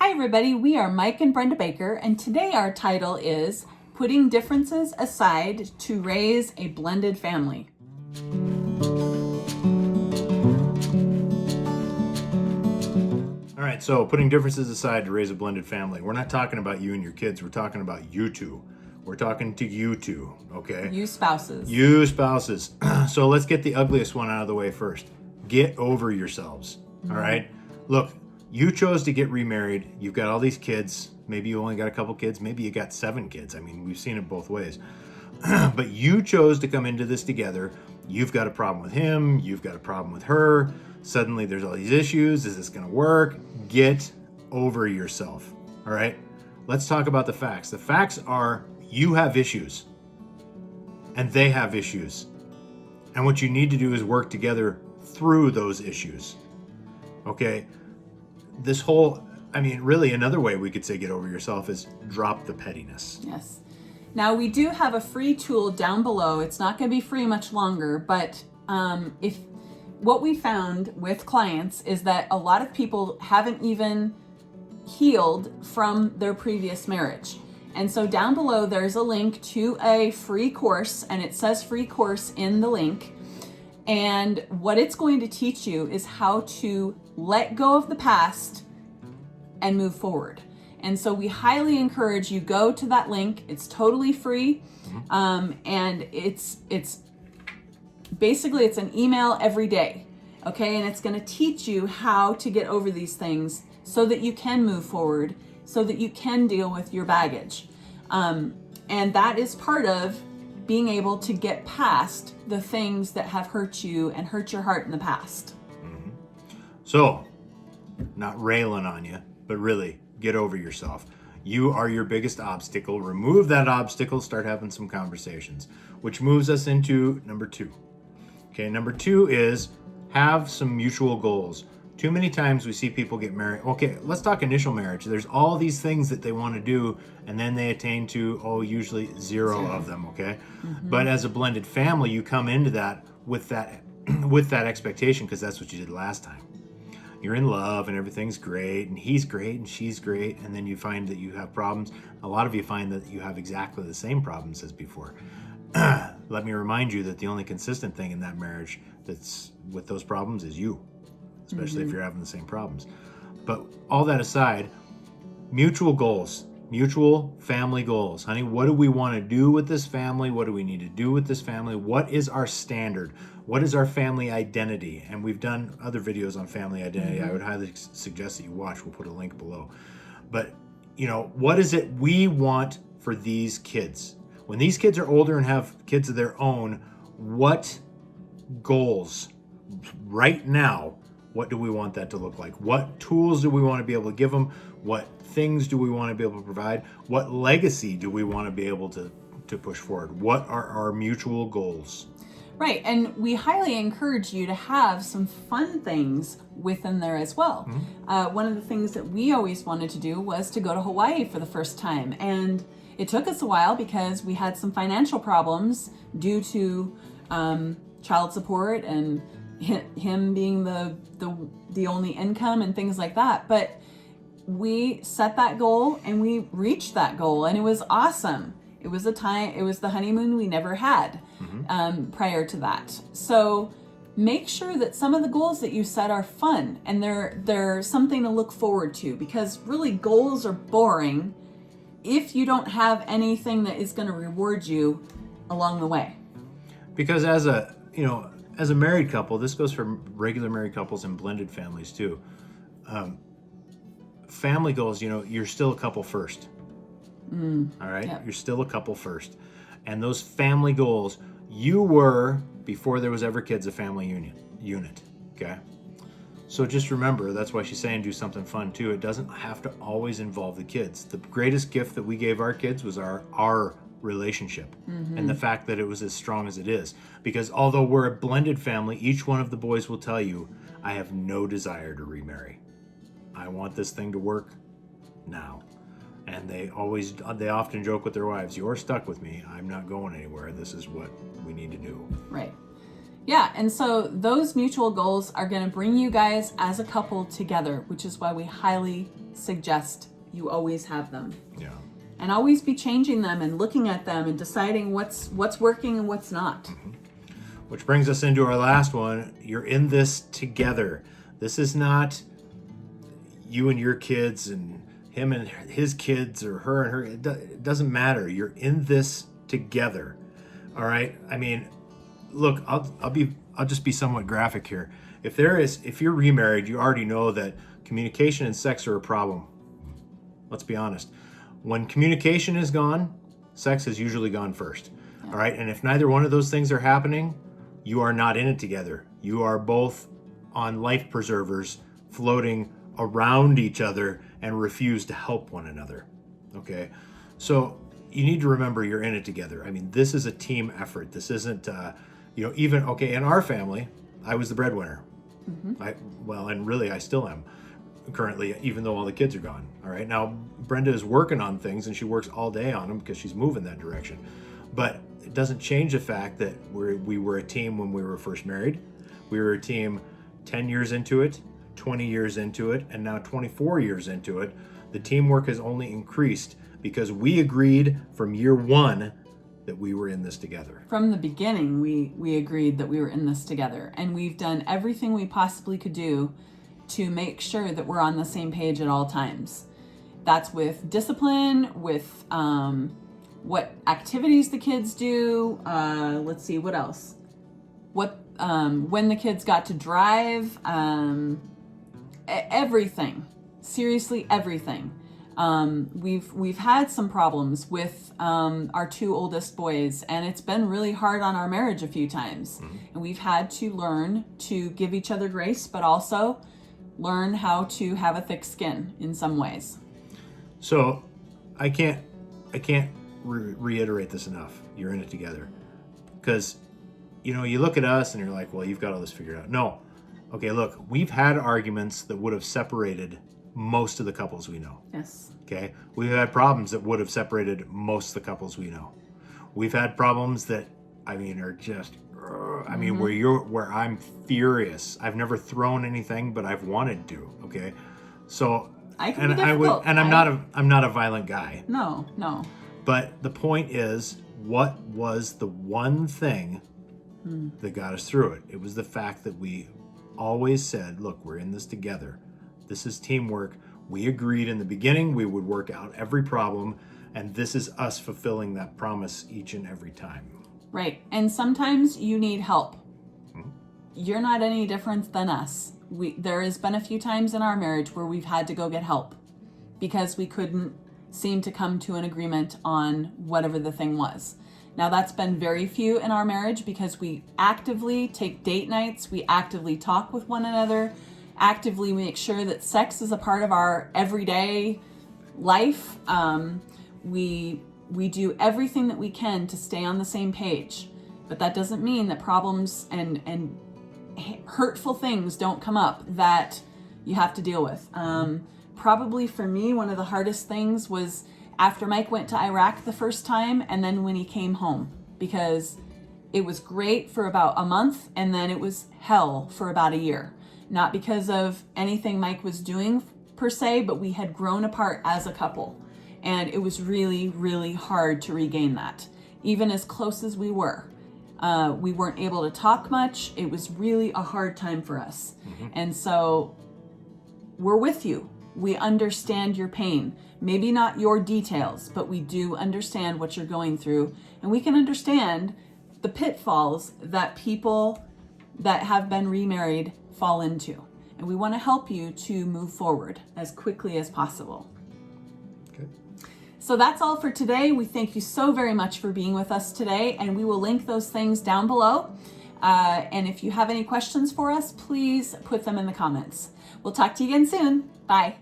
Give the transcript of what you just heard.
Hi everybody, we are Mike and Brenda Baker, and today our title is Putting Differences Aside to Raise a Blended Family. All right, so putting differences aside to raise a blended family. We're not talking about you and your kids, we're talking about you two. We're talking to you two, okay? You spouses. You spouses. So let's get the ugliest one out of the way first. Get over yourselves, all right? Look, you chose to get remarried. You've got all these kids. Maybe you only got a couple kids. Maybe you got 7 kids. I mean, we've seen it both ways. But you chose to come into this together. You've got a problem with him. You've got a problem with her. Suddenly there's all these issues. Is this going to work? Get over yourself, all right? Let's talk about the facts. The facts are you have issues and they have issues. And what you need to do is work together through those issues, okay? Really another way we could say get over yourself is drop the pettiness. Yes. Now we do have a free tool down below. It's not going to be free much longer, but if what we found with clients is that a lot of people haven't even healed from their previous marriage. And so down below there's a link to a free course, and it says free course in the link. And what it's going to teach you is how to let go of the past and move forward. And so we highly encourage you go to that link. It's totally free. And it's basically an email every day. Okay. And it's going to teach you how to get over these things so that you can move forward, so that you can deal with your baggage. And that is part of being able to get past the things that have hurt you and hurt your heart in the past. So, not railing on you, but really get over yourself. You are your biggest obstacle. Remove that obstacle, start having some conversations, which moves us into number 2. Okay, number 2 is have some mutual goals. Too many times we see people get married. Okay, let's talk initial marriage. There's all these things that they want to do, and then they attain to, usually zero of them, okay? But as a blended family, you come into that with that expectation because that's what you did last time. You're in love and everything's great and he's great and she's great, and then you find that you have problems. A lot of you find that you have exactly the same problems as before. Let me remind you that the only consistent thing in that marriage that's with those problems is you, especially if you're having the same problems. But all that aside, mutual goals, mutual family goals. Honey, what do we want to do with this family? What do we need to do with this family? What is our standard? What is our family identity? And we've done other videos on family identity. I would highly suggest that you watch. We'll put a link below. But, what is it we want for these kids? When these kids are older and have kids of their own, what goals right now, what do we want that to look like? What tools do we want to be able to give them? What things do we want to be able to provide? What legacy do we want to be able to push forward? What are our mutual goals? Right, and we highly encourage you to have some fun things within there as well. One of the things that we always wanted to do was to go to Hawaii for the first time, and it took us a while because we had some financial problems due to child support and him being the only income and things like that. But we set that goal and we reached that goal, and it was awesome. It was the honeymoon we never had prior to that. So make sure that some of the goals that you set are fun and they're something to look forward to, because really goals are boring if you don't have anything that is going to reward you along the way. Because as a married couple, this goes for regular married couples and blended families too. Family goals, you're still a couple first. All right? Yep. You're still a couple first. And those family goals, you were, before there was ever kids, a family unit. Okay? So just remember, that's why she's saying do something fun too. It doesn't have to always involve the kids. The greatest gift that we gave our kids was our relationship and the fact that it was as strong as it is. Because although we're a blended family, each one of the boys will tell you, I have no desire to remarry. I want this thing to work now. And they often joke with their wives, you're stuck with me. I'm not going anywhere. This is what we need to do. Right. Yeah, and so those mutual goals are going to bring you guys as a couple together, which is why we highly suggest you always have them. Yeah. And always be changing them and looking at them and deciding what's working and what's not. Which brings us into our last one. You're in this together. This is not you and your kids and him and his kids or her and her. It doesn't matter. You're in this together. All right? I mean, look, I'll just be somewhat graphic here. If you're remarried, you already know that communication and sex are a problem. Let's be honest. When communication is gone, sex has usually gone first. All right? And if neither one of those things are happening, you are not in it together. You are both on life preservers floating around each other and refuse to help one another. Okay? So you need to remember you're in it together. I mean, this is a team effort. This isn't, even, okay, in our family, I was the breadwinner. And really I still am currently, even though all the kids are gone. All right? Now, Brenda is working on things and she works all day on them because she's moving that direction. But it doesn't change the fact that we were a team when we were first married. We were a team 10 years into it, 20 years into it, and now 24 years into it. The teamwork has only increased because we agreed from year one that we were in this together. From the beginning, we agreed that we were in this together, and we've done everything we possibly could do to make sure that we're on the same page at all times. That's with discipline, with what activities the kids do. Let's see, what else? When the kids got to drive, everything. Seriously, everything. We've had some problems with our two oldest boys, and it's been really hard on our marriage a few times. And we've had to learn to give each other grace, but also learn how to have a thick skin in some ways. So I can't reiterate this enough. You're in it together. Because, you look at us and you're like, well, you've got all this figured out. No. Okay, look, we've had arguments that would have separated most of the couples we know. Yes. Okay? We've had problems that would have separated most of the couples we know. We've had problems that, are just, where I'm furious. I've never thrown anything, but I've wanted to, okay? So, I'm not a violent guy. No. But the point is, what was the one thing that got us through it? It was the fact that we always said, look, we're in this together. This is teamwork. We agreed in the beginning we would work out every problem, and this is us fulfilling that promise each and every time. Right. And sometimes you need help. You're not any different than us. There has been a few times in our marriage where we've had to go get help because we couldn't seem to come to an agreement on whatever the thing was. Now, that's been very few in our marriage because we actively take date nights, we actively talk with one another, actively make sure that sex is a part of our everyday life. We do everything that we can to stay on the same page, but that doesn't mean that problems and hurtful things don't come up that you have to deal with. Probably for me, one of the hardest things was after Mike went to Iraq the first time, and then when he came home, because it was great for about a month, and then it was hell for about a year. Not because of anything Mike was doing per se, but we had grown apart as a couple, and it was really, really hard to regain that. Even as close as we were, we weren't able to talk much. It was really a hard time for us. And so we're with you. We understand your pain. Maybe not your details, but we do understand what you're going through. And we can understand the pitfalls that people that have been remarried fall into. And we want to help you to move forward as quickly as possible. Okay. So that's all for today. We thank you so very much for being with us today, and we will link those things down below. And if you have any questions for us, please put them in the comments. We'll talk to you again soon. Bye.